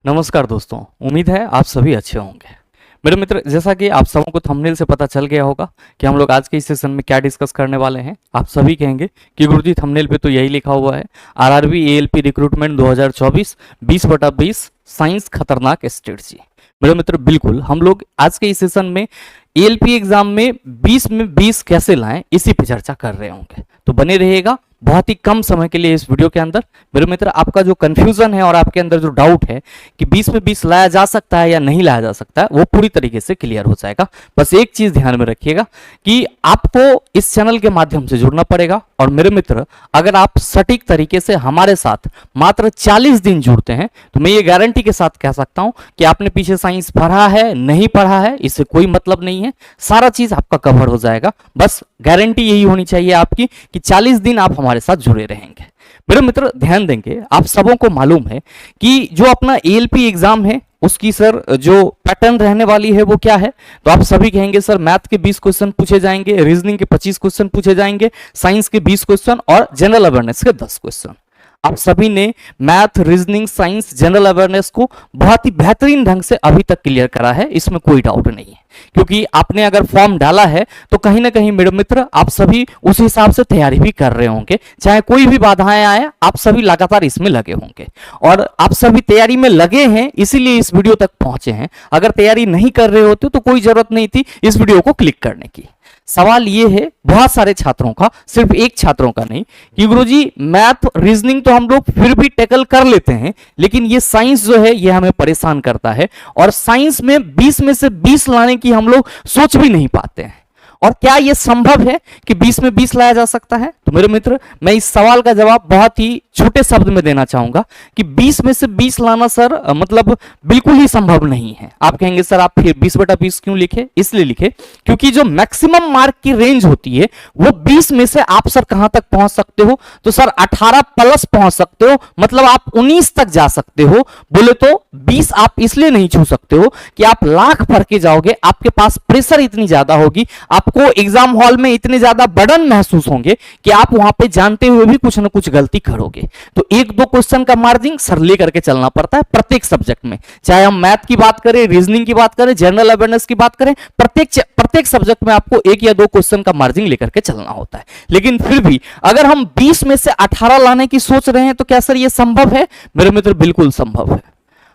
नमस्कार दोस्तों, उम्मीद है आप सभी अच्छे होंगे। मेरे मित्र, जैसा कि आप सबों को थंबनेल से पता चल गया होगा कि हम लोग आज के इस सेशन में क्या डिस्कस करने वाले हैं। आप सभी कहेंगे कि गुरुजी थंबनेल पे तो यही लिखा हुआ है, आरआरबी एएलपी रिक्रूटमेंट 2024 20/20 साइंस खतरनाक स्ट्रेटजी। मेरे मित्र, बिल्कुल हम लोग आज के इस सेशन में एएलपी एग्जाम में 20 में 20 कैसे लाएं, इसी पे चर्चा कर रहे होंगे। तो बने रहिएगा बहुत ही कम समय के लिए इस वीडियो के अंदर। मेरे मित्र, आपका जो कंफ्यूजन है और आपके अंदर जो डाउट है कि 20 में 20 लाया जा सकता है या नहीं लाया जा सकता है, वो पूरी तरीके से क्लियर हो जाएगा। बस एक चीज ध्यान में रखिएगा कि आपको इस चैनल के माध्यम से जुड़ना पड़ेगा। और मेरे मित्र, अगर आप सटीक तरीके से हमारे साथ मात्र 40 दिन जुड़ते हैं तो मैं ये गारंटी के साथ कह सकता हूं कि आपने पीछे साइंस पढ़ा है नहीं पढ़ा है इससे कोई मतलब नहीं है, सारा चीज आपका कवर हो जाएगा। बस गारंटी यही होनी चाहिए आपकी कि 40 दिन आप हमारे साथ जुड़े रहेंगे। मेरे मित्र, ध्यान देंगे, आप सबों को मालूम है कि जो अपना एएलपी एग्जाम है उसकी सर जो पैटर्न रहने वाली है वो क्या है। तो आप सभी कहेंगे सर मैथ के 20 क्वेश्चन पूछे जाएंगे, रीजनिंग के 25 क्वेश्चन पूछे जाएंगे, साइंस के 20 क्वेश्चन और जनरल अवेयरनेस के 10 क्वेश्चन। आप सभी ने math, reasoning, science, general awareness को बहुत ही बेहतरीन ढंग से अभी तक क्लियर करा है, इसमें कोई डाउट नहीं है। क्योंकि आपने अगर फॉर्म डाला है तो कहीं ना कहीं मेरे मित्र आप सभी उस हिसाब से तैयारी भी कर रहे होंगे, चाहे कोई भी बाधाएं आए आप सभी लगातार इसमें लगे होंगे। और आप सभी तैयारी में लगे हैं इसीलिए इस वीडियो तक पहुंचे हैं। अगर तैयारी नहीं कर रहे होते तो कोई जरूरत नहीं थी इस वीडियो को क्लिक करने की। सवाल ये है बहुत सारे छात्रों का, सिर्फ एक छात्रों का नहीं, कि गुरुजी मैथ रीजनिंग तो हम लोग फिर भी टैकल कर लेते हैं, लेकिन ये साइंस जो है ये हमें परेशान करता है और साइंस में 20 में से 20 लाने की हम लोग सोच भी नहीं पाते हैं। और क्या यह संभव है कि 20 में 20 लाया जा सकता है? तो मेरे मित्र, मैं इस सवाल का जवाब बहुत ही छोटे शब्द में देना चाहूंगा कि 20 में से 20 लाना सर मतलब बिल्कुल ही संभव नहीं है। आप कहेंगे सर आप फिर 20/20 क्यों लिखे? इसलिए लिखे क्योंकि जो मैक्सिमम मार्क की रेंज होती है वो 20 में से आप सर कहां तक पहुंच सकते हो? तो सर 18 प्लस पहुंच सकते हो, मतलब आप 19 तक जा सकते हो। बोले तो 20 आप इसलिए नहीं छू सकते हो कि आप लाख भर के जाओगे, आपके पास प्रेशर इतनी ज्यादा होगी, आपको एग्जाम हॉल में इतने ज्यादा बर्डन महसूस होंगे कि आप वहां पे जानते हुए भी कुछ ना कुछ गलती करोगे। तो एक दो क्वेश्चन का मार्जिन सर लेकर के चलना पड़ता है प्रत्येक सब्जेक्ट में, चाहे हम मैथ की बात करें, रीजनिंग की बात करें, जनरल अवेयरनेस की बात करें, प्रत्येक सब्जेक्ट में आपको एक या दो क्वेश्चन का मार्जिन लेकर के चलना होता है। लेकिन फिर भी अगर हम 20 में से 18 लाने की सोच रहे हैं तो क्या सर ये संभव है? मेरे मित्र, बिल्कुल संभव है।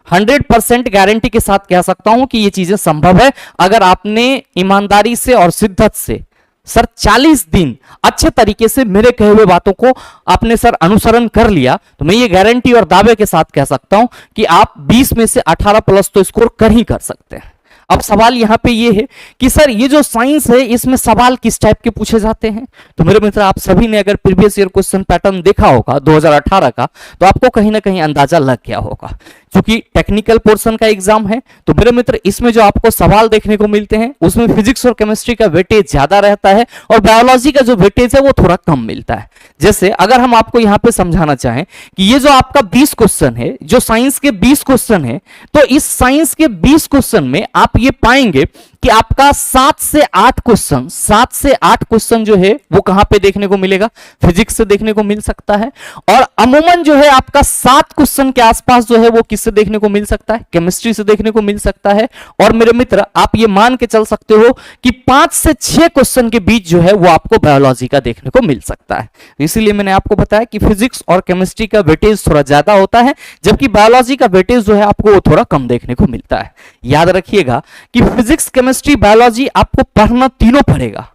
100% गारंटी के साथ कह सकता हूं कि ये चीजें संभव है अगर आपने ईमानदारी से और शिद्दत से सर 40 दिन अच्छे तरीके से मेरे कहे हुए बातों को आपने सर अनुसरण कर लिया तो मैं ये गारंटी और दावे के साथ कह सकता हूं कि आप 20 में से 18 प्लस तो स्कोर कर ही कर सकते हैं। अब सवाल यहां पे ये है कि सर ये जो साइंस है इसमें सवाल किस टाइप के पूछे जाते हैं? तो मेरे मित्र, आप सभी ने अगर प्रीवियस ईयर क्वेश्चन पैटर्न देखा होगा 2018 का तो आपको कहीं ना कहीं अंदाजा लग गया होगा। क्योंकि टेक्निकल पोर्शन का एग्जाम है तो मेरे मित्र इसमें जो आपको सवाल देखने को मिलते हैं उसमें फिजिक्स और केमिस्ट्री का वेटेज ज्यादा रहता है और बायोलॉजी का जो वेटेज है वो थोड़ा कम मिलता है। जैसे अगर हम आपको यहां पे समझाना चाहें कि ये जो आपका 20 क्वेश्चन है, जो साइंस के 20 क्वेश्चन है, तो इस साइंस के 20 क्वेश्चन में आप ये पाएंगे कि आपका 7 से 8 क्वेश्चन जो है वो कहां पे देखने को मिलेगा? फिजिक्स से देखने को मिल सकता है। और अमूमन जो है आपका 7 क्वेश्चन के आसपास जो है वो किससे देखने को मिल सकता है? केमिस्ट्री से देखने को मिल सकता है। और मेरे मित्र, आप ये मान के चल सकते हो कि 5 से 6 क्वेश्चन के बीच जो है वो आपको बायोलॉजी का देखने को मिल सकता है। इसीलिए मैंने आपको बताया कि फिजिक्स और केमिस्ट्री का वेटेज थोड़ा ज्यादा होता है, जबकि बायोलॉजी का वेटेज जो है आपको वो थोड़ा कम देखने को मिलता है। याद रखिएगा कि फिजिक्स, केमिस्ट्री, बायोलॉजी आपको पढ़ना तीनों पड़ेगा।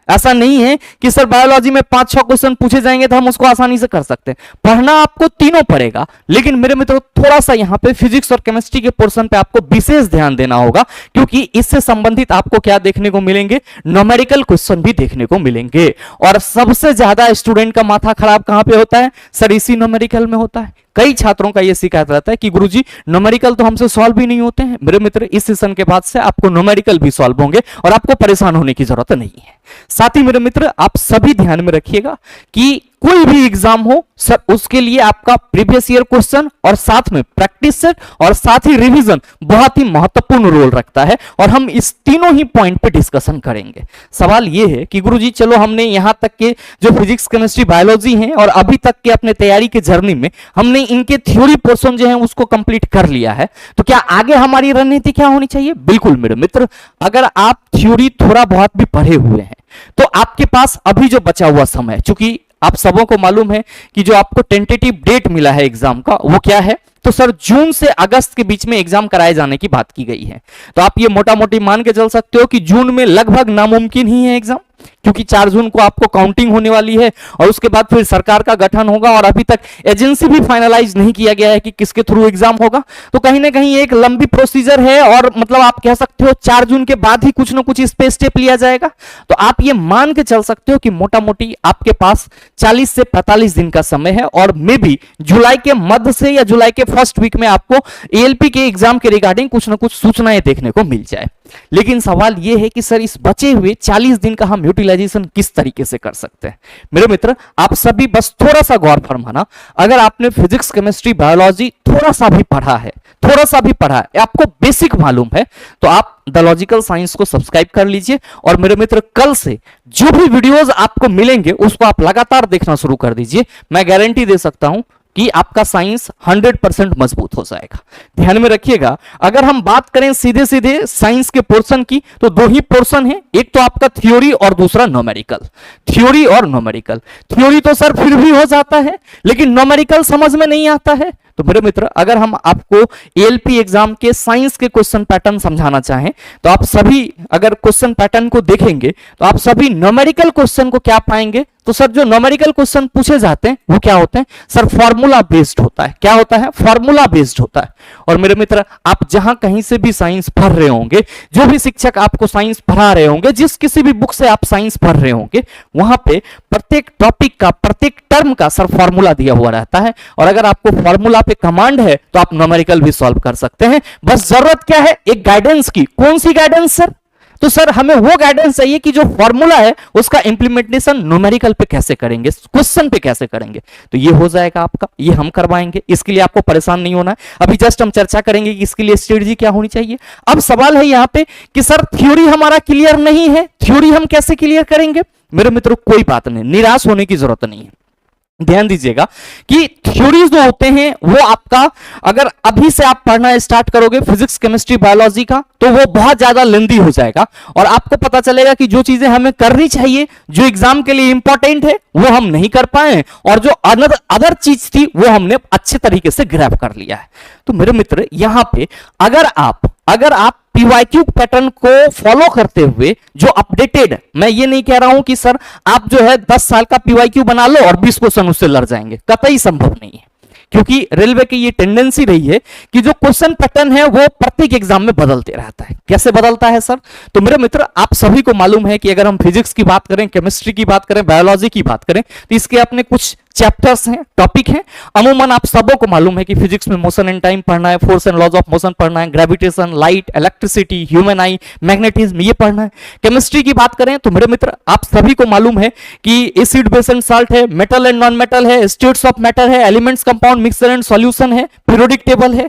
ऐसा नहीं है कि सर बायोलॉजी में 5-6 क्वेश्चन पूछे जाएंगे तो हम उसको आसानी से कर सकते हैं। पढ़ना आपको तीनों पड़ेगा। लेकिन मेरे मित्रों, थोड़ा सा यहां पे फिजिक्स और केमिस्ट्री के पोर्शन पे आपको विशेष ध्यान देना होगा क्योंकि इससे संबंधित आपको क्या देखने को मिलेंगे? न्यूमेरिकल क्वेश्चन भी देखने को मिलेंगे। और सबसे ज्यादा स्टूडेंट का माथा खराब कहां पे होता है? सर इसी न्यूमेरिकल में होता है। कई छात्रों का यह शिकायत रहता है कि गुरुजी न्यूमेरिकल तो हमसे सॉल्व ही नहीं होते हैं। मेरे मित्र, इस सेशन के बाद से आपको न्यूमेरिकल भी सॉल्व होंगे और आपको परेशान होने की जरूरत नहीं है। साथ ही मेरे मित्र, आप सभी ध्यान में रखिएगा कि कोई भी एग्जाम हो सर, उसके लिए आपका प्रीवियस ईयर क्वेश्चन और साथ में प्रैक्टिस सेट और साथ ही रिवीजन बहुत ही महत्वपूर्ण रोल रखता है, और हम इस तीनों ही पॉइंट पे डिस्कशन करेंगे। सवाल ये है कि गुरुजी चलो हमने यहां तक के जो फिजिक्स केमिस्ट्री बायोलॉजी हैं और अभी तक के अपने तैयारी के जर्नी में हमने इनके थ्योरी पोर्शन जो है उसको कंप्लीट कर लिया है, तो क्या आगे हमारी रणनीति क्या होनी चाहिए? बिल्कुल मेरे मित्र, अगर आप थ्योरी थोड़ा बहुत भी पढ़े हुए हैं तो आपके पास अभी जो बचा हुआ समय, चूंकि आप सबों को मालूम है कि जो आपको टेंटेटिव डेट मिला है एग्जाम का वो क्या है, तो सर जून से अगस्त के बीच में एग्जाम कराए जाने की बात की गई है। तो आप ये मोटा मोटी मान के चल सकते हो कि जून में लगभग नामुमकिन ही है एग्जाम, क्योंकि 4 जून को आपको काउंटिंग होने वाली है और उसके बाद फिर सरकार का गठन होगा, और अभी तक एजेंसी भी फाइनलाइज नहीं किया गया है कि किसके थ्रू एग्जाम होगा। तो कहीं ना कहीं एक लंबी प्रोसीजर है, और मतलब आप कह सकते हो 4 जून के बाद ही कुछ ना कुछ इस पे स्टेप लिया जाएगा। तो आप ये मान के चल सकते हो कि मोटा मोटी आपके पास 40 से 45 दिन का समय है, और मे बी जुलाई के मध्य से या जुलाई के फर्स्ट वीक में आपको एएलपी के एग्जाम के रिगार्डिंग कुछ ना कुछ सूचनाएं देखने को मिल जाए। लेकिन सवाल यह है कि सर इस बचे हुए 40 दिन का हम यूटिलाइजेशन किस तरीके से कर सकते हैं? मेरे मित्र, आप सभी बस थोड़ा सा गौर फरमाना, अगर आपने फिजिक्स केमिस्ट्री बायोलॉजी थोड़ा सा भी पढ़ा है, आपको बेसिक मालूम है, तो आप द लॉजिकल साइंस को सब्सक्राइब कर लीजिए, और मेरे मित्र कल से जो भी वीडियोस आपको मिलेंगे उसको आप लगातार देखना शुरू कर दीजिए। मैं गारंटी दे सकता हूं कि आपका साइंस 100% मजबूत हो जाएगा। ध्यान में रखिएगा, अगर हम बात करें सीधे सीधे साइंस के पोर्शन की, तो 2 ही पोर्शन है, एक तो आपका थ्योरी और दूसरा न्यूमेरिकल। थ्योरी और न्यूमेरिकल, थ्योरी तो सर फिर भी हो जाता है, लेकिन न्यूमेरिकल समझ में नहीं आता है। तो मेरे मित्र, अगर हम आपको एएलपी एग्जाम के साइंस के क्वेश्चन पैटर्न समझाना चाहें, तो आप सभी अगर क्वेश्चन पैटर्न को देखेंगे तो आप सभी न्यूमेरिकल क्वेश्चन को क्या पाएंगे, तो सर जो न्यूमेरिकल क्वेश्चन पूछे जाते हैं वो क्या होते हैं सर? फॉर्मूला बेस्ड होता है। क्या होता है? फॉर्मूला बेस्ड होता है। और मेरे मित्र, आप जहां कहीं से भी साइंस पढ़ रहे होंगे, जो भी शिक्षक आपको साइंस पढ़ा रहे होंगे, जिस किसी भी बुक से आप साइंस पढ़ रहे होंगे, वहां पे प्रत्येक टॉपिक का, प्रत्येक टर्म का सर फॉर्मूला दिया हुआ रहता है, और अगर आपको फॉर्मूला पे कमांड है तो आप न्यूमेरिकल भी सॉल्व कर सकते हैं। बस जरूरत क्या है? एक गाइडेंस की। कौन सी गाइडेंस सर? तो सर हमें वो गाइडेंस चाहिए कि जो फॉर्मूला है उसका इंप्लीमेंटेशन न्यूमेरिकल पे कैसे करेंगे, क्वेश्चन पे कैसे करेंगे। तो ये हो जाएगा आपका, ये हम करवाएंगे, इसके लिए आपको परेशान नहीं होना है। अभी जस्ट हम चर्चा करेंगे कि इसके लिए स्ट्रेटजी क्या होनी चाहिए। अब सवाल है यहां पे कि सर थ्योरी हमारा क्लियर नहीं है, थ्योरी हम कैसे क्लियर करेंगे? मेरे मित्रों, कोई बात नहीं, निराश होने की जरूरत नहीं है। ध्यान दीजिएगा कि थ्योरीज जो होते हैं वो आपका, अगर अभी से आप पढ़ना स्टार्ट करोगे फिजिक्स केमिस्ट्री बायोलॉजी का, तो वो बहुत ज्यादा लेंदी हो जाएगा, और आपको पता चलेगा कि जो चीजें हमें करनी चाहिए, जो एग्जाम के लिए इंपॉर्टेंट है, वो हम नहीं कर पाए, और जो अदर चीज थी वो हमने अच्छे तरीके से ग्रैब कर लिया है। तो मेरे मित्र, यहां पे अगर आप पीवाईक्यू पैटर्न को फॉलो करते हुए जो अपडेटेड, मैं ये नहीं कह रहा हूं कि सर आप जो है 10 साल का पीवाईक्यू बना लो और 20 क्वेश्चन उससे लड़ जाएंगे, कतई संभव नहीं है, क्योंकि रेलवे की ये टेंडेंसी रही है कि जो क्वेश्चन पैटर्न है वो प्रत्येक एग्जाम में बदलते रहता है। कैसे बदलता है सर? तो मेरे मित्र, आप सभी को मालूम है कि अगर हम फिजिक्स की बात करें, केमिस्ट्री की बात करें, बायोलॉजी की बात करें, तो इसके अपने कुछ चैप्टर्स हैं, टॉपिक हैं। अमूमन आप सबों को मालूम है कि फिजिक्स में मोशन एंड टाइम पढ़ना है, force and laws of motion पढ़ना है, gravitation, light, electricity, human eye, magnetism, ये पढ़ना है। केमिस्ट्री की बात करें तो मेरे मित्र, आप सभी को मालूम है कि एसिड, बेस एंड साल्ट है, मेटल एंड नॉन मेटल है, स्टेट्स ऑफ मैटर है, elements, compound, mixture and solution है, पीरियोडिक टेबल है।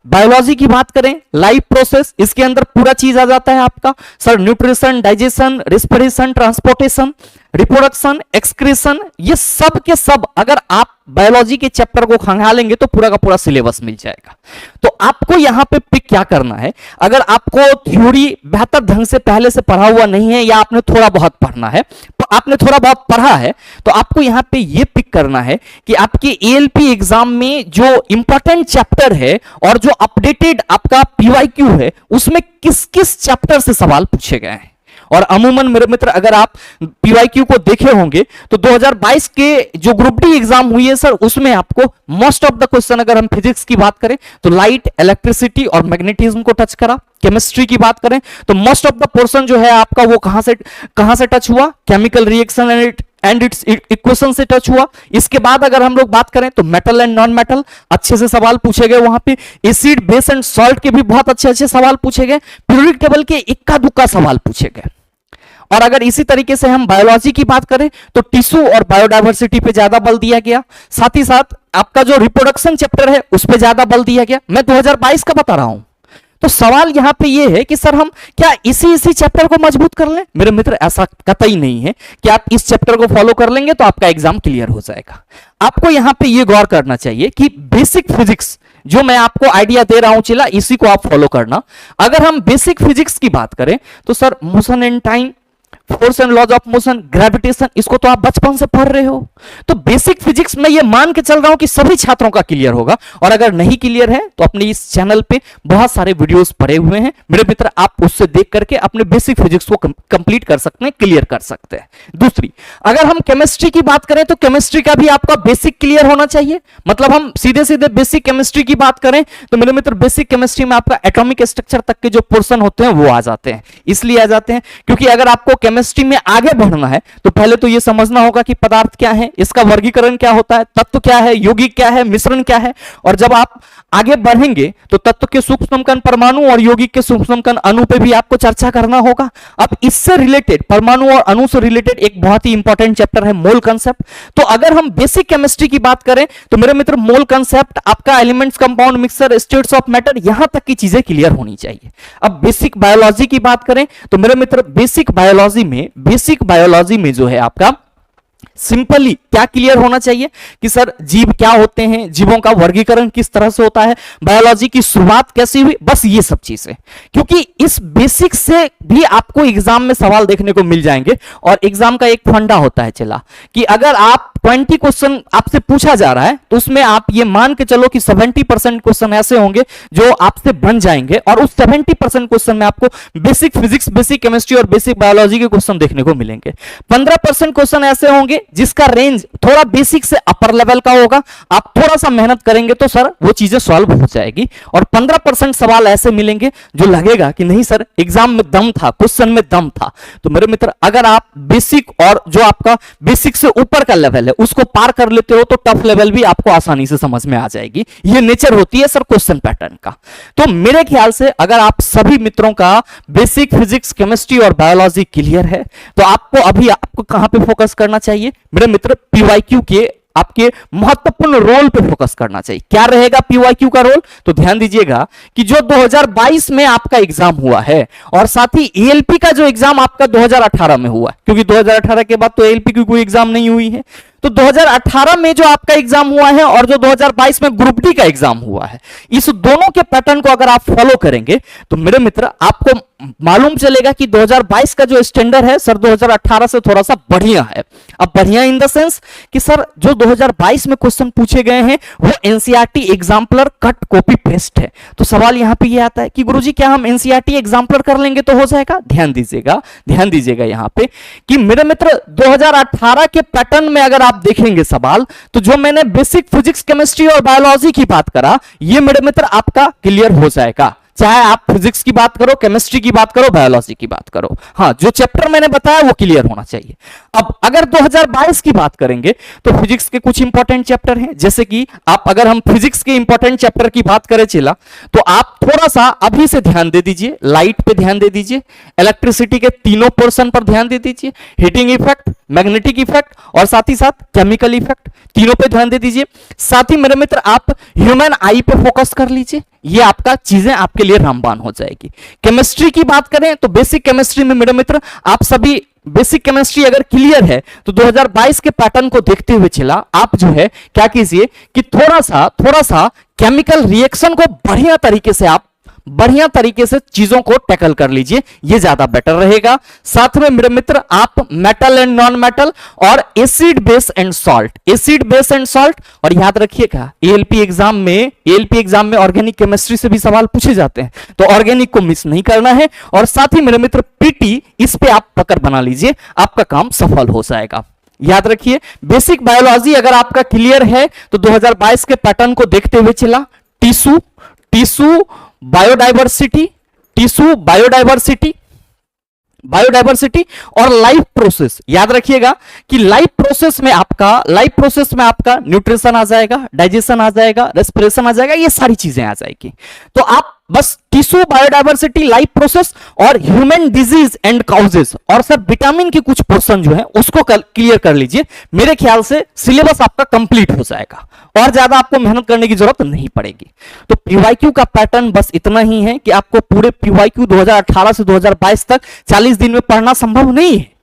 बायोलॉजी की बात करें, लाइफ प्रोसेस, इसके अंदर पूरा चीज आ जाता है आपका sir, nutrition, digestion, respiration, transportation, reproduction, excretion, ये सब के सब अगर आप बायोलॉजी के चैप्टर को खंगालेंगे तो पूरा का पूरा सिलेबस मिल जाएगा। तो आपको यहां पे पिक क्या करना है? अगर आपको थ्योरी बेहतर ढंग से पहले से पढ़ा हुआ नहीं है, या आपने थोड़ा बहुत पढ़ना है, आपने थोड़ा बहुत पढ़ा है, तो आपको यहां पे ये पिक करना है कि आपके एएलपी एग्जाम में जो इंपॉर्टेंट चैप्टर है और जो अपडेटेड आपका पीवाईक्यू है, उसमें किस किस चैप्टर से सवाल पूछे गए हैं। और अमूमन मेरे मित्र, अगर आप पीवाईक्यू को देखे होंगे तो 2022 के जो ग्रुप डी एग्जाम हुई है सर, उसमें आपको मोस्ट ऑफ द क्वेश्चन, अगर हम फिजिक्स की बात करें तो लाइट, इलेक्ट्रिसिटी और मैग्नेटिज्म को टच करा। केमिस्ट्री की बात करें तो मोस्ट ऑफ द पोर्शन जो है आपका वो कहां से टच हुआ? Chemical reaction and it's equation से टच हुआ। इसके बाद अगर हम लोग बात करें तो मेटल एंड नॉन मेटल अच्छे से सवाल पूछे गए वहां पे। एसिड, बेस एंड सॉल्ट के भी बहुत अच्छे अच्छे सवाल पूछे गए। पीरियोडिक टेबल के इक्का दुक्का सवाल पूछे गए। और अगर इसी तरीके से हम बायोलॉजी की बात करें तो टिश्यू और बायोडायवर्सिटी पे ज्यादा बल दिया गया, साथ ही साथ आपका जो रिप्रोडक्शन चैप्टर है उस पे ज्यादा बल दिया गया। मैं 2022 का बता रहा हूं। तो सवाल यहां पे ये है कि सर हम क्या इसी चैप्टर को मजबूत कर लें? मेरे मित्र ऐसा कतई नहीं है कि आप इस चैप्टर को फॉलो कर लेंगे तो आपका एग्जाम क्लियर हो जाएगा। आपको यहां पे ये गौर करना चाहिए कि बेसिक फिजिक्स जो मैं आपको आइडिया दे रहा हूं चिल्ला, इसी को आप फॉलो करना। अगर हम बेसिक फिजिक्स की बात करें तो sir motion and time, force and laws of motion, gravitation, इसको तो आप बचपन से पढ़ रहे हो। तो बेसिक फिजिक्स में ये मान के चल रहा हूं कि सभी छात्रों का क्लियर होगा, और अगर नहीं क्लियर है तो अपने इस चैनल पे बहुत सारे वीडियोस पड़े हुए हैं मेरे मित्र, आप उससे देख करके अपने बेसिक फिजिक्स को कंप्लीट कर सकते हैं, क्लियर कर सकते हैं। दूसरी, अगर हम केमिस्ट्री की बात करें तो केमिस्ट्री का भी आपका बेसिक क्लियर होना चाहिए। मतलब हम सीधे सीधे बेसिक केमिस्ट्री की बात करें तो मेरे मित्र बेसिक केमिस्ट्री में आपका एटॉमिक स्ट्रक्चर तक के जो पोर्शन होते हैं वो आ जाते हैं। इसलिए आ जाते हैं क्योंकि अगर आपको केमिस्ट्री में आगे बढ़ना है तो पहले तो यह समझना होगा कि पदार्थ क्या है, इसका वर्गीकरण क्या होता है, तत्व क्या है, यौगिक क्या है, मिश्रण क्या है। और जब आप आगे बढ़ेंगे तो तत्व के सूक्ष्म कण परमाणु और यौगिक के सूक्ष्म कण अणु पे भी आपको चर्चा करना होगा। अब इससे रिलेटेड, परमाणु और अणु से रिलेटेड एक बहुत ही इंपॉर्टेंट चैप्टर है मोल कंसेप्ट। तो अगर हम बेसिक केमिस्ट्री की बात करें तो मेरे मित्र मोल कंसेप्ट, आपका elements, compound, mixer, states of matter, यहां तक की चीजें क्लियर होनी चाहिए। अब बेसिक बायोलॉजी की बात करें तो मेरे मित्र बेसिक बायोलॉजी में जो है आपका सिंपली क्या क्लियर होना चाहिए कि सर जीव क्या होते हैं, जीवों का वर्गीकरण किस तरह से होता है, बायोलॉजी की शुरुआत कैसी हुई, बस ये सब चीजें। क्योंकि इस बेसिक से भी आपको एग्जाम में सवाल देखने को मिल जाएंगे। और एग्जाम का एक फंडा होता है चला कि अगर आप 20 क्वेश्चन आपसे पूछा जा रहा है तो उसमें आप ये मान के चलो कि 70% क्वेश्चन ऐसे होंगे जो आपसे बन जाएंगे, और उस 70% क्वेश्चन में आपको बेसिक फिजिक्स, बेसिक केमिस्ट्री और बेसिक बायोलॉजी के क्वेश्चन देखने को मिलेंगे। 15% क्वेश्चन ऐसे होंगे जिसका रेंज थोड़ा बेसिक से अपर लेवल का होगा, आप थोड़ा सा मेहनत करेंगे तो सर वो चीजें सॉल्व हो जाएगी। और 15% सवाल ऐसे मिलेंगे जो लगेगा कि नहीं सर एग्जाम में दम था, क्वेश्चन में दम था। तो मेरे मित्र अगर आप बेसिक और जो आपका बेसिक से ऊपर का लेवल है उसको पार कर लेते हो तो टफ लेवल भी आपको आसानी से समझ में आ जाएगी। ये नेचर होती है सर क्वेश्चन पैटर्न का। तो मेरे ख्याल से अगर आप सभी मित्रों का बेसिक फिजिक्स, केमिस्ट्री और बायोलॉजी क्लियर है तो आपको कहां पे फोकस करना चाहिए मेरे मित्र? पीवाईक्यू के आपके महत्वपूर्ण रोल पे फोकस करना चाहिए। क्या रहेगा पीवाईक्यू का रोल? तो ध्यान दीजिएगा कि जो 2022 में आपका एग्जाम हुआ है और साथ ही एएलपी का जो एग्जाम आपका 2018 में हुआ है, क्योंकि 2018 के बाद तो एएलपी की कोई एग्जाम नहीं हुई है, तो 2018 में जो आपका एग्जाम हुआ है और जो 2022 में ग्रुप डी का एग्जाम हुआ है, इस दोनों के पैटर्न को अगर आप फॉलो करेंगे तो मेरे मित्र आपको मालूम चलेगा कि 2022 का जो स्टैंडर्ड है सर 2018 से थोड़ा सा बढ़िया है। अब बढ़िया इन द सेंस कि सर जो 2022 में क्वेश्चन पूछे गए हैं वो NCERT exemplar cut copy paste है। तो सवाल यहां पे ये आता है कि गुरुजी क्या हम एनसीईआरटी एग्जाम्पलर कर लेंगे तो हो जाएगा? ध्यान दीजिएगा यहां पे कि मेरे मित्र 2018 के पैटर्न में अगर आप देखेंगे सवाल, तो जो मैंने बेसिक फिजिक्स, केमिस्ट्री और बायोलॉजी की बात करा ये मेरे मित्र आपका क्लियर हो जाएगा, चाहे आप फिजिक्स की बात करो, केमिस्ट्री की बात करो, बायोलॉजी की बात करो। हाँ, जो चैप्टर मैंने बताया वो क्लियर होना चाहिए। अब अगर 2022 की बात करेंगे तो फिजिक्स के कुछ इंपॉर्टेंट चैप्टर हैं, जैसे कि अगर हम फिजिक्स के इंपॉर्टेंट चैप्टर की बात करें चिल्ला, तो आप थोड़ा सा अभी से ध्यान दे दीजिए, लाइट पे ध्यान दे दीजिए, इलेक्ट्रिसिटी के तीनों पोर्शन पर ध्यान दे दीजिए, हीटिंग इफेक्ट, मैग्नेटिक इफेक्ट और साथ ही साथ केमिकल इफेक्ट, तीनों पे ध्यान दे दीजिए। साथ ही मेरे मित्र आप ह्यूमन आई पे फोकस कर लीजिए, ये आपका चीजें आपके लिए रामबाण हो जाएगी। केमिस्ट्री की बात करें तो बेसिक केमिस्ट्री में मेरे मित्र आप सभी बेसिक केमिस्ट्री अगर क्लियर है तो 2022 के पैटर्न को देखते हुए चला आप जो है क्या कीजिए कि थोड़ा सा केमिकल रिएक्शन को बढ़िया तरीके से चीजों को टैकल कर लीजिए, ये ज्यादा बेटर रहेगा। साथ में मेरे मित्र आप मेटल एंड नॉन मेटल और एसिड बेस एंड सॉल्ट, और याद रखिएगा एएलपी एग्जाम में ऑर्गेनिक केमिस्ट्री से भी सवाल पूछे जाते हैं, तो ऑर्गेनिक को मिस नहीं करना है। और साथ ही मेरे मित्र पीटी, इस पे आप पकड़ बना लीजिए, आपका काम सफल हो जाएगा। याद रखिए बेसिक बायोलॉजी अगर आपका क्लियर है तो 2022 के पैटर्न को देखते हुए चला टिश्यू बायोडायवर्सिटी और लाइफ प्रोसेस। याद रखिएगा कि लाइफ प्रोसेस में आपका न्यूट्रिशन आ जाएगा, डाइजेशन आ जाएगा, रेस्पिरेशन आ जाएगा, ये सारी चीजें आ जाएगी। तो आप बस टिश्यू, बायोडायवर्सिटी, लाइफ प्रोसेस और ह्यूमन डिजीज एंड काउजेस, और सर विटामिन के कुछ पोर्शन जो है उसको क्लियर कर लीजिए। मेरे ख्याल से सिलेबस आपका कंप्लीट हो जाएगा और ज्यादा आपको मेहनत करने की जरूरत नहीं पड़ेगी। तो पीवाईक्यू का पैटर्न बस इतना ही है कि आपको पूरे पीवाईक्यू 2018 से 2022 तक 40 दिन में पढ़ना संभव नहीं है।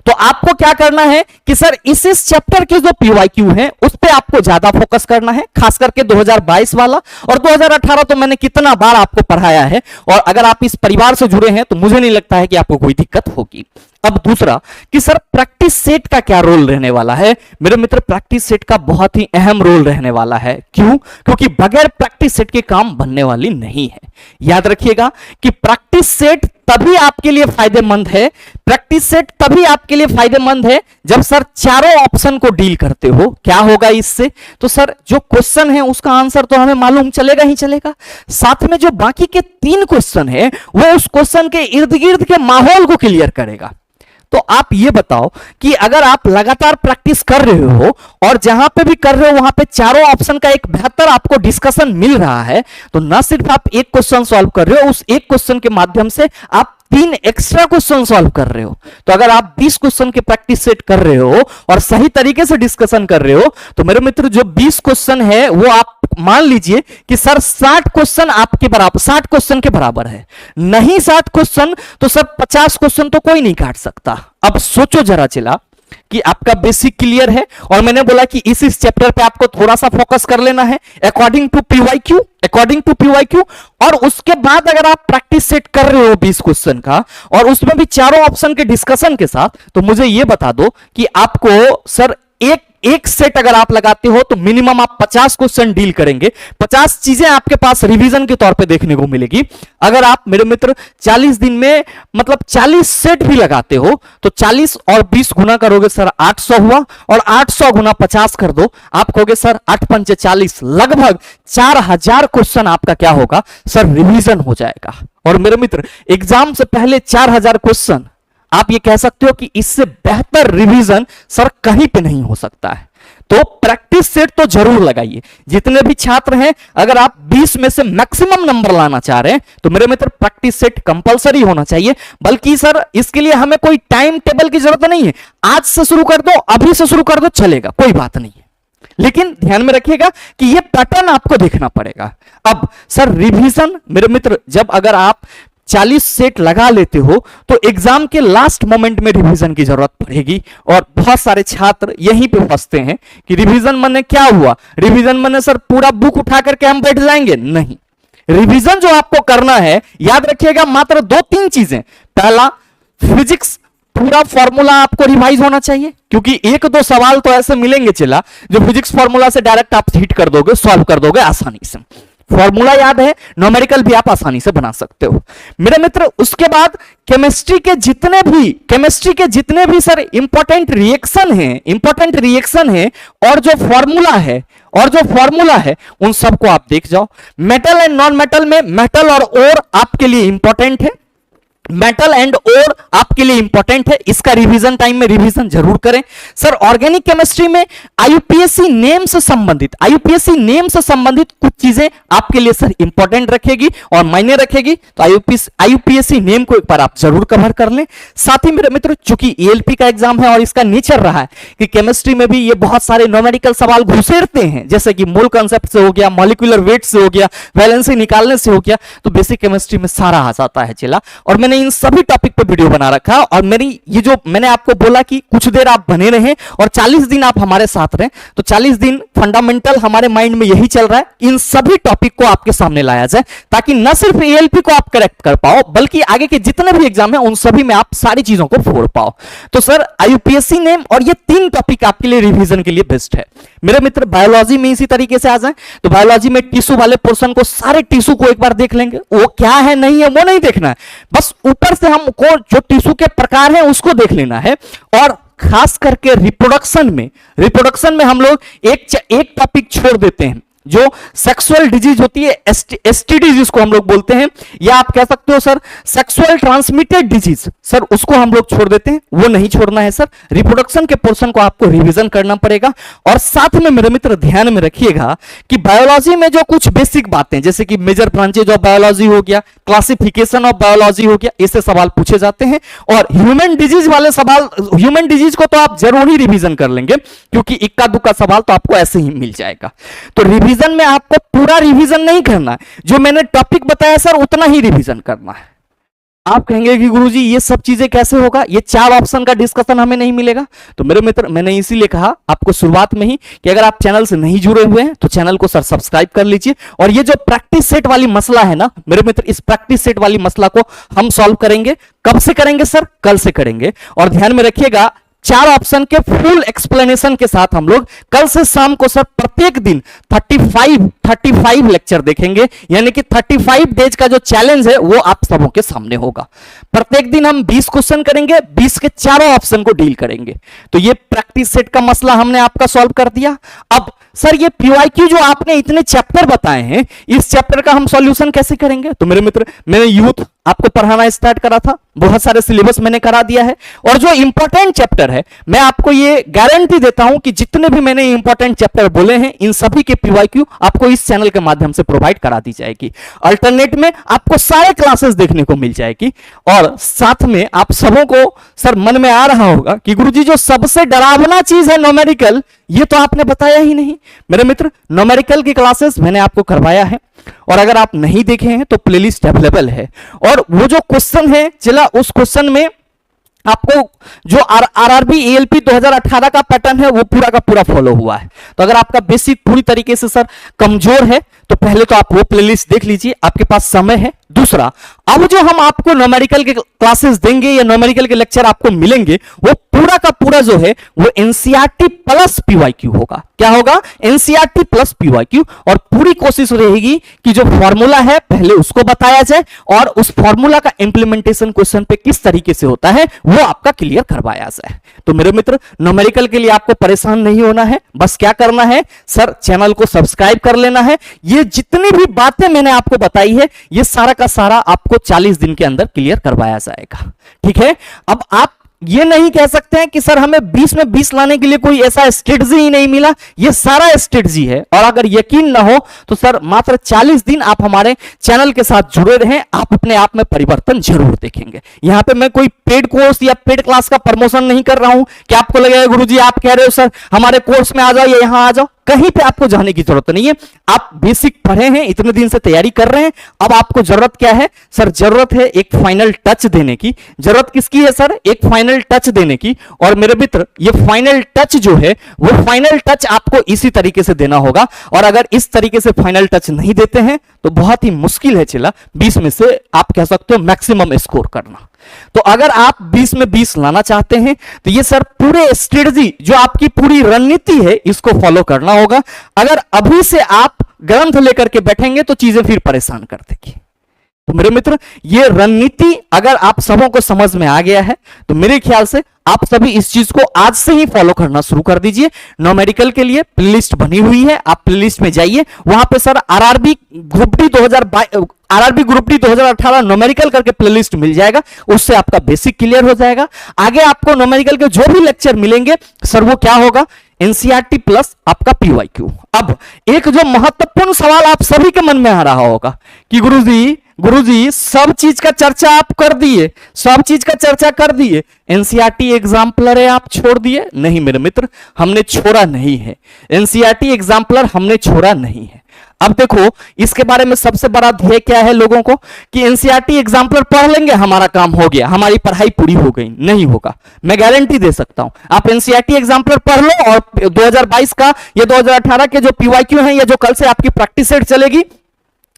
तो आपको क्या करना है कि सर इस चैप्टर के जो पीवाईक्यू है उस पे आपको ज्यादा फोकस करना है, खास करके 2022 वाला। और 2018 तो मैंने कितना बार आपको पढ़ाया है, और अगर आप इस परिवार से जुड़े हैं तो मुझे नहीं लगता है कि आपको कोई दिक्कत होगी। अब दूसरा कि सर प्रैक्टिस सेट का क्या रोल रहने वाला है। मेरे मित्र, प्रैक्टिस सेट का बहुत ही अहम रोल रहने वाला है। क्यों? क्योंकि बगैर प्रैक्टिस सेट के काम बनने वाली नहीं है। याद रखिएगा कि प्रैक्टिस सेट तभी आपके लिए फायदेमंद है, प्रैक्टिस सेट तभी आपके लिए फायदेमंद है जब सर चारों ऑप्शन को डील करते हो। क्या होगा इससे? तो सर जो क्वेश्चन है उसका आंसर तो हमें मालूम चलेगा ही चलेगा, साथ में जो बाकी के 3 क्वेश्चन है वो उस क्वेश्चन के इर्द गिर्द के माहौल को क्लियर करेगा। तो आप ये बताओ कि अगर आप लगातार प्रैक्टिस कर रहे हो और जहां पे भी कर रहे हो वहां पे चारों ऑप्शन का एक बेहतर आपको डिस्कशन मिल रहा है, तो ना सिर्फ आप एक क्वेश्चन सॉल्व कर रहे हो, उस एक क्वेश्चन के माध्यम से आप 3 एक्स्ट्रा क्वेश्चन सॉल्व कर रहे हो। तो अगर आप 20 क्वेश्चन की प्रैक्टिस सेट कर रहे हो और सही तरीके से डिस्कशन कर रहे हो, तो मेरे मित्र जो 20 क्वेश्चन है वो आप मान लीजिए कि सर 60 क्वेश्चन आपके बराबर, 60 क्वेश्चन के बराबर है। नहीं 60 क्वेश्चन तो सर 50 क्वेश्चन तो कोई नहीं काट सकता। अब सोचो जरा चिल्ला कि आपका बेसिक क्लियर है, और मैंने बोला कि इस चैप्टर पे आपको थोड़ा सा फोकस कर लेना है अकॉर्डिंग टू पीवाईक्यू। और उसके बाद अगर आप प्रैक्टिस सेट कर रहे हो 20 क्वेश्चन का और उसमें भी चारों ऑप्शन के डिस्कशन के साथ, तो मुझे यह बता दो कि आपको सर एक सेट अगर आप लगाते हो तो मिनिमम आप 50 क्वेश्चन डील करेंगे, 50 चीजें आपके पास रिवीजन के तौर पे देखने को मिलेगी। अगर आप मेरे मित्र 40 दिन में मतलब 40 सेट भी लगाते हो तो 40 और 20 गुना करोगे सर 800 हुआ, और 800 गुना 50 कर दो, आप कहोगे सर 8 पंचे 40, लगभग 4000 क्वेश्चन आपका क्या होगा सर रिवीजन हो जाएगा। और मेरे मित्र एग्जाम से पहले 4000 क्वेश्चन, आप ये कह सकते हो कि इससे बेहतर रिवीजन सर कहीं पे नहीं हो सकता है। तो प्रैक्टिस सेट तो जरूर लगाइए। जितने भी छात्र हैं, अगर आप 20 में से मैक्सिमम नंबर लाना चाह रहे हैं तो मेरे मित्र प्रैक्टिस सेट कंपलसरी होना चाहिए। बल्कि सर इसके लिए हमें कोई टाइम टेबल की जरूरत नहीं है, आज से शुरू कर दो, अभी से शुरू कर दो, चलेगा, कोई बात नहीं है। लेकिन ध्यान में रखिएगा कि यह पैटर्न आपको देखना पड़ेगा। अब सर रिवीजन मेरे मित्र, जब अगर आप 40 सेट लगा लेते हो तो एग्जाम के लास्ट मोमेंट में रिवीजन की जरूरत पड़ेगी। और बहुत सारे छात्र यहीं पे फंसते हैं कि रिवीजन माने क्या हुआ, रिवीजन माने सर पूरा बुक उठा करके हम बैठ जाएंगे। नहीं, रिवीजन जो आपको करना है, याद रखिएगा मात्र 2-3 चीजें। पहला, फिजिक्स पूरा फॉर्मूला आपको रिवाइज होना चाहिए, क्योंकि 1-2 सवाल तो ऐसे मिलेंगे चला जो फिजिक्स फॉर्मूला से डायरेक्ट आप हिट कर दोगे, सॉल्व कर दोगे आसानी से। फॉर्मूला याद है, न्यूमेरिकल भी आप आसानी से बना सकते हो मेरे मित्र। उसके बाद केमिस्ट्री के जितने भी सर इंपॉर्टेंट रिएक्शन है और जो फॉर्मूला है उन सबको आप देख जाओ। मेटल एंड नॉन मेटल में मेटल और ओर आपके लिए इंपॉर्टेंट है, मेटल एंड ओर आपके लिए इंपॉर्टेंट है, इसका रिवीजन टाइम में रिवीजन जरूर करें। सर ऑर्गेनिक केमिस्ट्री में आईयूपीएससी नेम से संबंधित कुछ चीजें आपके लिए सर इंपॉर्टेंट रखेगी और मायने रखेगी, तो आईयूपीएससी नेम को एक बार आप जरूर कवर कर लें। साथ ही मेरे मित्र, चूंकि ईएलपी का एग्जाम है और इसका नेचर रहा है कि केमिस्ट्री में भी ये बहुत सारे न्यूमेरिकल सवाल घुसेरते हैं, जैसे कि मोल कॉन्सेप्ट से हो गया, मॉलिक्यूलर वेट से हो गया, वैलेंसी निकालने से हो गया, तो बेसिक केमिस्ट्री में सारा आ जाता है चला। और मैंने इन सभी टॉपिक पे वीडियो बना रखा, और मेरी ये जो मैंने आपको बोला कि कुछ देर आप बने रहें और 40 दिन आप हमारे साथ रहें, तो 40 दिन फंडामेंटल हमारे माइंड में यही चल रहा है, इन सभी टॉपिक को आपके सामने लाया जाए, ताकि न सिर्फ एएलपी को आप करेक्ट कर पाओ, बल्कि आगे के जितने भी एग्जाम है उन सभी में आप सारी चीजों को फोड़ पाओ। तो सर आईयूपीएससी नेम और ये 3 टॉपिक आपके लिए रिवीजन के लिए बेस्ट है मेरे मित्र। बायोलॉजी में इसी तरीके से आ जाए तो बायोलॉजी में टिश्यू वाले पोर्शन को, सारे टिश्यू को एक बार देख लेंगे, वो क्या है नहीं है वो नहीं देखना है, बस ऊपर से हमको जो टिश्यू के प्रकार हैं उसको देख लेना है। और खास करके रिप्रोडक्शन में हम लोग एक टॉपिक छोड़ देते हैं, जो सेक्सुअल डिजीज होती है, एसटीडी जिसको हम लोग बोलते हैं, या आप कह सकते हो sir sexual transmitted disease, sir उसको हम लोग छोड़ देते हैं, वो नहीं छोड़ना है सर। रिप्रोडक्शन के पोर्शन को आपको रिवीजन करना पड़ेगा। और साथ में मेरे मित्र ध्यान में रखिएगा कि बायोलॉजी में जो कुछ बेसिक बातें, जैसे कि मेजर ब्रांचेज ऑफ बायोलॉजी हो गया, क्लासिफिकेशन ऑफ बायोलॉजी हो गया, इससे सवाल पूछे जाते हैं। और ह्यूमन डिजीज वाले सवाल, ह्यूमन डिजीज को तो आप जरूर ही रिवीजन कर लेंगे, क्योंकि इक्का दुक्का सवाल तो आपको ऐसे ही मिल जाएगा। तो रिवीजन में आपको पूरा रिवीजन नहीं करना है, जो मैंने टॉपिक बताया सर उतना ही रिवीजन करना है। आप कहेंगे कि गुरुजी ये सब चीजें कैसे होगा, ये 4 ऑप्शन का डिस्कशन हमें नहीं मिलेगा। तो मेरे मित्र मैंने इसीलिए कहा आपको शुरुआत में ही कि अगर आप चैनल से नहीं जुड़े हुए हैं तो चैनल को सर सब्सक्राइब कर लीजिए। और ये जो प्रैक्टिस सेट वाली मसला है ना मेरे मित्र, इस प्रैक्टिस सेट वाली मसला को हम सॉल्व करेंगे। कब से करेंगे सर? कल से करेंगे। और ध्यान में रखिएगा 4 ऑप्शन के फुल एक्सप्लेनेशन के साथ हम लोग कल से शाम को सर प्रत्येक दिन 35 लेक्चर देखेंगे, यानी कि 35 डेज का जो चैलेंज है वो आप सबों के सामने होगा। प्रत्येक दिन हम 20 क्वेश्चन करेंगे, 20 के चारों ऑप्शन को डील करेंगे। तो ये प्रैक्टिस सेट का मसला हमने आपका सॉल्व कर दिया। अब सर ये पीवाईक्यू जो आपने इतने चैप्टर बताए हैं, इस चैप्टर का हम सॉल्यूशन कैसे करेंगे? तो मेरे मित्र मैंने यूथ आपको पढ़ाना स्टार्ट करा था, बहुत सारे सिलेबस मैंने करा दिया है। और जो इंपॉर्टेंट चैप्टर है, मैं आपको ये गारंटी देता हूं कि जितने भी मैंने इंपॉर्टेंट चैप्टर बोले हैं, इन सभी के पीवाईक्यू आपको इस चैनल के माध्यम से प्रोवाइड करा दी जाएगी। अल्टरनेट में आपको सारे क्लासेस देखने को मिल जाएगी। और साथ में आप सबों को सर मन में आ रहा होगा कि गुरुजी जो सबसे डरावना चीज है न्यूमेरिकल, ये तो आपने बताया ही नहीं। मेरे मित्र न्यूमेरिकल की क्लासेस मैंने आपको करवाया है, और अगर आप नहीं देखे हैं तो प्लेलिस्ट अवेलेबल है। और वो जो क्वेश्चन है चला, उस क्वेश्चन में आपको जो आरआरबी एएलपी 2018 का पैटर्न है वो पूरा का पूरा फॉलो हुआ है। तो अगर आपका बेसिक पूरी तरीके से सर कमजोर है तो पहले तो आप वो प्लेलिस्ट देख लीजिए, आपके पास समय है। दूसरा, अब जो हम आपको न्यूमेरिकल के क्लासेस देंगे या न्यूमेरिकल के लेक्चर आपको मिलेंगे, वो पूरा का पूरा जो है वो एनसीईआरटी प्लस पीवाईक्यू होगा। क्या होगा? NCERT plus PYQ. और पूरी कोशिश रहेगी कि जो फॉर्मूला है पहले उसको बताया जाए, और उस फॉर्मूला का इंप्लीमेंटेशन क्वेश्चन पे किस तरीके से होता है वो आपका क्लियर करवाया जाए। तो मेरे मित्र न्यूमेरिकल के लिए आपको परेशान नहीं होना है, बस क्या करना है सर, चैनल को सब्सक्राइब कर लेना है। ये जितनी भी बातें मैंने आपको बताई है, ये सारा का सारा आपको 40 दिन के अंदर क्लियर करवाया जाएगा। ठीक है? अब आप ये नहीं कह सकते हैं कि सर हमें 20 में 20 लाने के लिए कोई ऐसा स्ट्रेटजी ही नहीं मिला। ये सारा स्ट्रेटजी है, और अगर यकीन ना हो तो सर मात्र 40 दिन आप हमारे चैनल के साथ जुड़े रहें, आप अपने आप में परिवर्तन जरूर देखेंगे। यहां पे मैं कोई पेड कोर्स या पेड क्लास का प्रमोशन नहीं कर रहा हूं कि आपको लगेगा गुरुजी आप कह रहे हो सर हमारे कोर्स में आ जाओ या यहां आ जाओ। कहीं पे आपको जाने की जरूरत नहीं है। आप बेसिक पढ़े हैं, इतने दिन से तैयारी कर रहे हैं, अब आपको जरूरत क्या है सर? जरूरत है एक फाइनल टच देने की। जरूरत किसकी है सर? एक फाइनल टच देने की। और मेरे मित्र ये फाइनल टच जो है वो फाइनल टच आपको इसी तरीके से देना होगा। और अगर इस तरीके से फाइनल टच नहीं देते हैं तो बहुत ही मुश्किल है चला 20 में से आप कह सकते हो मैक्सिमम स्कोर करना। तो अगर आप 20 में 20 लाना चाहते हैं तो ये सर पूरे स्ट्रेटजी जो आपकी पूरी रणनीति है इसको फॉलो करना होगा। अगर अभी से आप ग्रंथ लेकर के बैठेंगे तो चीजें फिर परेशान कर देगी। तो मेरे मित्र ये रणनीति अगर आप सबों को समझ में आ गया है तो मेरे ख्याल से आप सभी इस चीज को आज से ही फॉलो करना शुरू कर दीजिए। न्यूमेरिकल के लिए प्लेलिस्ट बनी हुई है, आप प्लेलिस्ट में जाइए, वहां पे sir RRB group D 2018 numerical करके प्लेलिस्ट मिल जाएगा। उससे आपका बेसिक क्लियर हो जाएगा। आगे आपको न्यूमेरिकल के जो भी लेक्चर मिलेंगे सर वो क्या होगा? एनसीईआरटी प्लस आपका पीवाईक्यू। अब एक जो महत्वपूर्ण सवाल आप सभी के मन में आ रहा होगा कि गुरुजी सब चीज का चर्चा आप कर दिए, सब चीज का चर्चा कर दिए, एनसीईआरटी एग्जाम्पलर है आप छोड़ दिए? नहीं मेरे मित्र, हमने छोड़ा नहीं है। एनसीईआरटी एग्जाम्पलर हमने छोड़ा नहीं है। अब देखो इसके बारे में सबसे बड़ा ध्येय क्या है लोगों को कि एनसीईआरटी एग्जाम्पलर पढ़ लेंगे हमारा काम हो गया, हमारी पढ़ाई पूरी हो गई। नहीं होगा, मैं गारंटी दे सकता हूं। आप एनसीईआरटी एग्जाम्पलर पढ़ लो और 2022 का या 2018 के जो पीवाईक्यू हैं या जो कल से आपकी प्रैक्टिस सेट चलेगी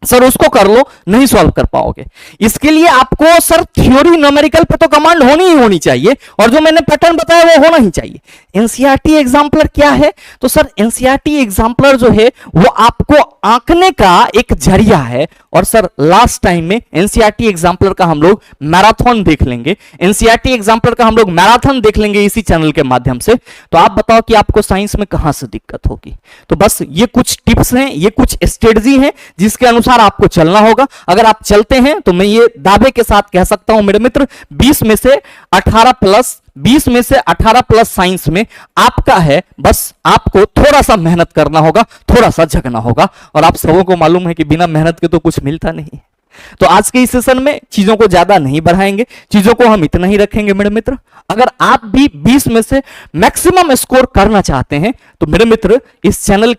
सर उसको कर लो, नहीं सॉल्व कर पाओगे। इसके लिए आपको सर थ्योरी न्यूमेरिकल पे तो कमांड होनी ही होनी चाहिए, और जो मैंने पैटर्न बताया वो होना ही चाहिए। एनसीईआरटी एग्जाम्पलर क्या है? तो सर एनसीईआरटी एग्जाम्पलर जो है वो आपको आंकने का एक जरिया है। और सर लास्ट टाइम में एनसीईआरटी एग्जाम्पलर का हम लोग मैराथन देख लेंगे, एनसीईआरटी एग्जाम्पलर का हम लोग मैराथन देख लेंगे इसी चैनल के माध्यम से। तो आप बताओ कि आपको साइंस में कहां से दिक्कत होगी? तो बस ये कुछ टिप्स हैं, ये कुछ स्ट्रेटजी हैं जिसके अनुसार आपको चलना होगा। अगर आप चलते हैं तो मैं ये दावे के साथ कह सकता हूं मेरे मित्र, 20 में से 18 प्लस साइंस में आपका है। बस आपको थोड़ा सा मेहनत करना होगा, थोड़ा सा जगना होगा। और आप सबों को मालूम है कि बिना मेहनत के तो कुछ मिलता नहीं। तो आज के इस सेशन में चीजों को ज्यादा नहीं बढ़ाएंगे, चीजों को हम इतना ही रखेंगे मेरे मित्र। अगर आप भी 20 में से मैक्सिमम स्कोर करना चाहते हैं तो मेरे मित्र इस चैनल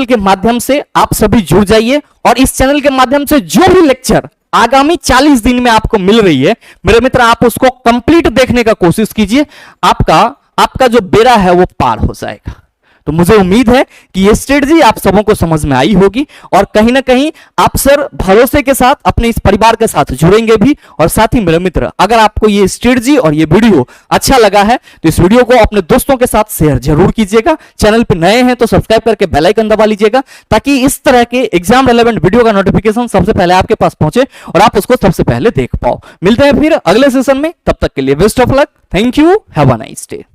के माध्यम से आप सभी जुड़ जाइए। और इस चैनल के माध्यम से जो भी लेक्चर आगामी 40 दिन में आपको मिल रही है मेरे मित्र, आप उसको कंप्लीट देखने का कोशिश कीजिए। आपका जो बेड़ा है वो पार हो जाएगा। तो मुझे उम्मीद है कि ये स्ट्रेटजी आप सबों को समझ में आई होगी और कहीं ना कहीं आप सर भरोसे के साथ अपने इस परिवार के साथ जुड़ेंगे भी। और साथ ही मेरे मित्र, अगर आपको ये स्ट्रेटजी और ये वीडियो अच्छा लगा है तो इस वीडियो को अपने दोस्तों के साथ शेयर जरूर कीजिएगा। चैनल पे नए हैं तो सब्सक्राइब करके बेल आइकन दबा लीजिएगा, ताकि इस तरह के एग्जाम रेलेवेंट वीडियो का नोटिफिकेशन सबसे पहले आपके पास पहुंचे और आप उसको सबसे पहले देख पाओ। मिलते हैं फिर अगले सेशन में, तब तक के लिए best of luck. Thank you, have a nice day.